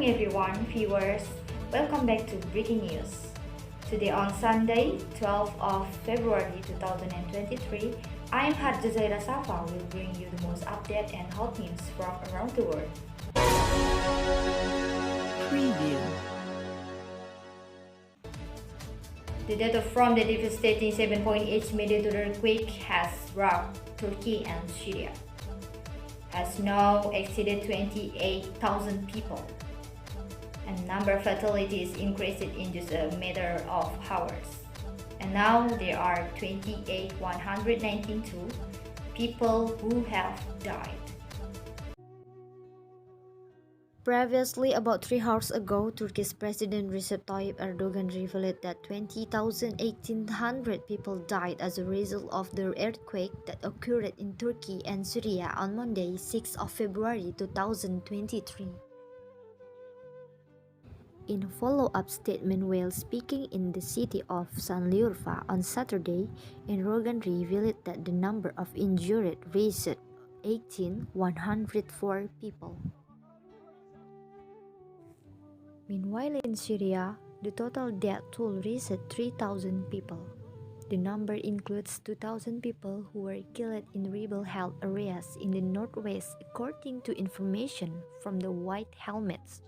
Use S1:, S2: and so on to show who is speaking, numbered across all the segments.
S1: morning everyone, viewers. Welcome back to Breaking News. Today on Sunday, 12th of February 2023, I am Hadjazaira Safa will bring you the most update and hot news from around the world.
S2: Preview.
S1: The data from the devastating 7.8 magnitude earthquake has rocked Turkey and Syria, has now exceeded 28,000 people, and number of fatalities increased in just a matter of hours. And now there are 28,192 people who have died.
S3: Previously, about 3 hours ago, Turkey's President Recep Tayyip Erdogan revealed that 20,100 people died as a result of the earthquake that occurred in Turkey and Syria on Monday, 6th of February 2023. In a follow-up statement while speaking in the city of Şanlıurfa on Saturday, Erdogan revealed that the number of injured reached 18,104 people. Meanwhile, in Syria, the total death toll reached 3,000 people. The number includes 2,000 people who were killed in rebel-held areas in the northwest, according to information from the White Helmets,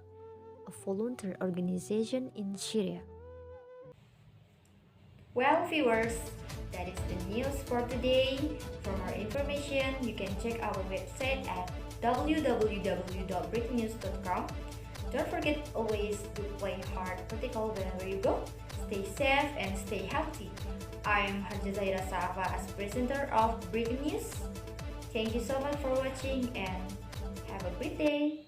S3: a volunteer organization in Syria.
S1: Well, viewers, that is the news for today. For more information, you can check our website at www.breakingnews.com. Don't forget always to play hard protocol wherever you go. Stay safe and stay healthy. I'm Hadjazaira Safa as presenter of Breaking News. Thank you so much for watching and have a great day.